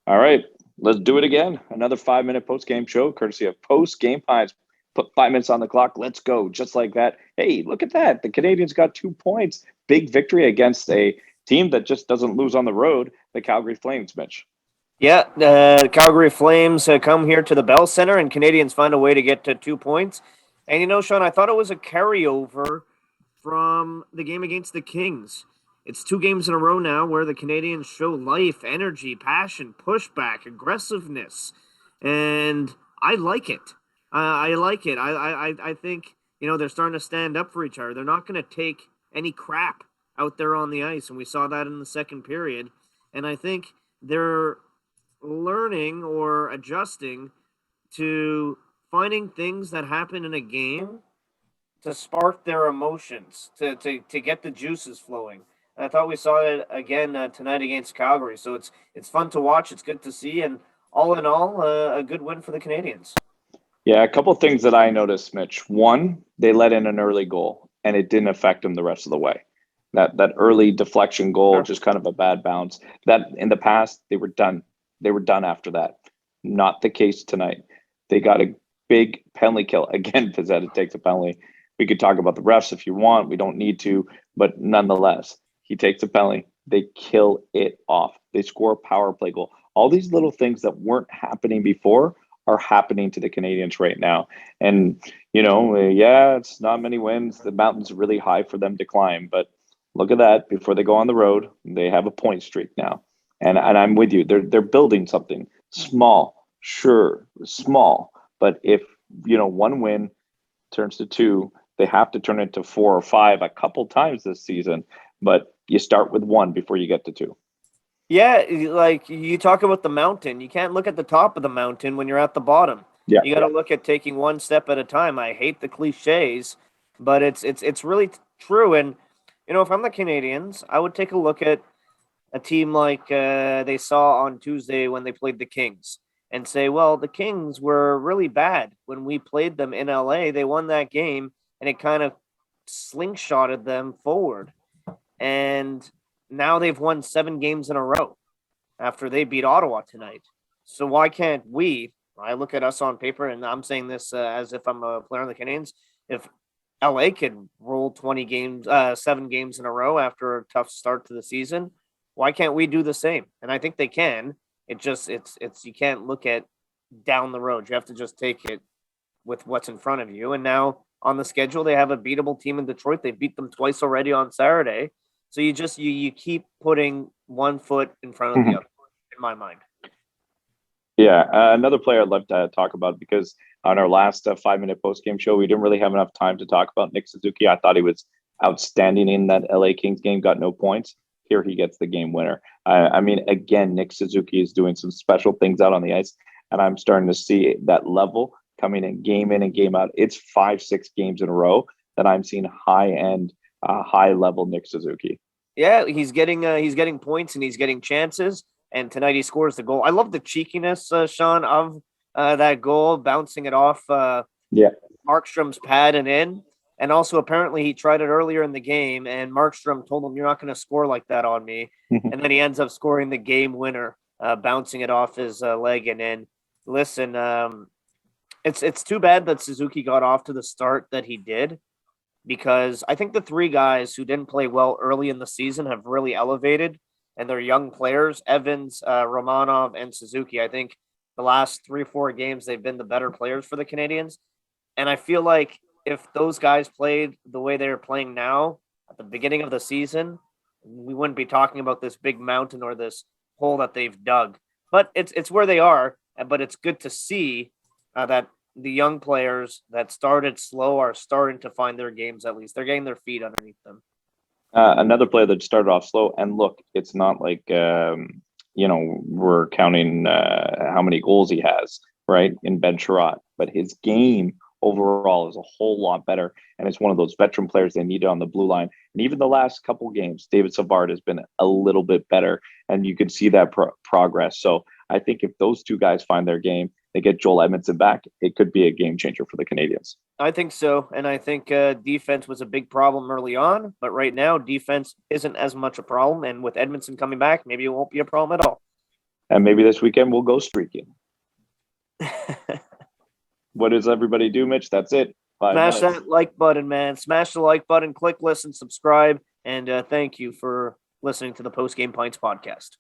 All right, let's do it again. Another 5 minute post game show, courtesy of Post Game Pines. Put 5 minutes on the clock. Let's go. Just like that. Hey, look at that. The Canadians got 2 points. Big victory against a team that just doesn't lose on the road, the Calgary Flames, Mitch. Yeah, the Calgary Flames come here to the Bell Center, and Canadians find a way to get to 2 points. And Sean, I thought it was a carryover from the game against the Kings. It's 2 games in a row now where the Canadians show life, energy, passion, pushback, aggressiveness, and I like it. I like it. I think they're starting to stand up for each other. They're not going to take any crap out there on the ice, and we saw that in the second period. And I think they're learning or adjusting to finding things that happen in a game to spark their emotions, to get the juices flowing. And I thought we saw it again tonight against Calgary. So it's fun to watch. It's good to see, and all in all, a good win for the Canadians. Yeah, a couple things that I noticed, Mitch. One, they let in an early goal, and it didn't affect them the rest of the way. That early deflection goal, Sure. just kind of a bad bounce. That in the past they were done. They were done after that. Not the case tonight. They got a big penalty kill again. Pizzetta takes a penalty. We could talk about the refs if you want. We don't need to, but nonetheless, he takes a penalty. They kill it off. They score a power play goal. All these little things that weren't happening before are happening to the Canadians right now. And, yeah, it's not many wins. The mountain's really high for them to climb. But look at that. Before they go on the road, they have a point streak now. And I'm with you. They're building something small, sure, small. But if, one win turns to two, they have to turn it to four or five a couple times this season. But you start with one before you get to two. Yeah, like you talk about the mountain. You can't look at the top of the mountain when you're at the bottom. Yeah. You got to look at taking one step at a time. I hate the cliches, but it's really true. And if I'm the Canadians, I would take a look at a team like they saw on Tuesday when they played the Kings and say, well, the Kings were really bad when we played them in LA. They won that game, and it kind of slingshotted them forward. And now they've won 7 games in a row after they beat Ottawa tonight. So why can't we? I look at us on paper, and I'm saying this as if I'm a player on the Canadians. If LA could roll 20 games, 7 games in a row after a tough start to the season, why can't we do the same? And I think they can. It's you can't look at down the road. You have to just take it with what's in front of you. And now on the schedule, they have a beatable team in Detroit. They beat them twice already on Saturday. So you keep putting one foot in front of the other, in my mind. Yeah, another player I'd love to talk about because on our last 5 minute post game show, we didn't really have enough time to talk about Nick Suzuki. I thought he was outstanding in that LA Kings game, got no points. Here he gets the game winner. I mean, again, Nick Suzuki is doing some special things out on the ice, and I'm starting to see that level coming in and game out. It's 5, 6 games in a row that I'm seeing high end, high level Nick Suzuki. Yeah, he's getting points and he's getting chances. And tonight he scores the goal. I love the cheekiness, Sean, of that goal, bouncing it off Yeah. Markstrom's pad and in. And also, apparently, he tried it earlier in the game, and Markstrom told him, "You're not going to score like that on me." And then he ends up scoring the game winner, bouncing it off his leg and in. Listen, it's too bad that Suzuki got off to the start that he did, because I think the 3 guys who didn't play well early in the season have really elevated, and they're young players: Evans, Romanov, and Suzuki. I think the last 3 or 4 games they've been the better players for the Canadians, and I feel like if those guys played the way they're playing now at the beginning of the season, we wouldn't be talking about this big mountain or this hole that they've dug. But it's where they are. But it's good to see that the young players that started slow are starting to find their games. At least they're getting their feet underneath them. Another player that started off slow, and look, it's not like we're counting how many goals he has, right, in Ben Sherratt, but his game overall is a whole lot better, and it's one of those veteran players they needed on the blue line. And even the last couple games, David Savard has been a little bit better, and you can see that progress. So I think if those two guys find their game, they get Joel Edmondson back, it could be a game changer for the Canadians. I think so, and I think defense was a big problem early on, but right now defense isn't as much a problem. And with Edmondson coming back, maybe it won't be a problem at all. And maybe this weekend we'll go streaking. What does everybody do, Mitch? That's it. 5 Smash minutes. that like button, man. Smash the like button, click, listen, subscribe, and thank you for listening to the Post Game Pints podcast.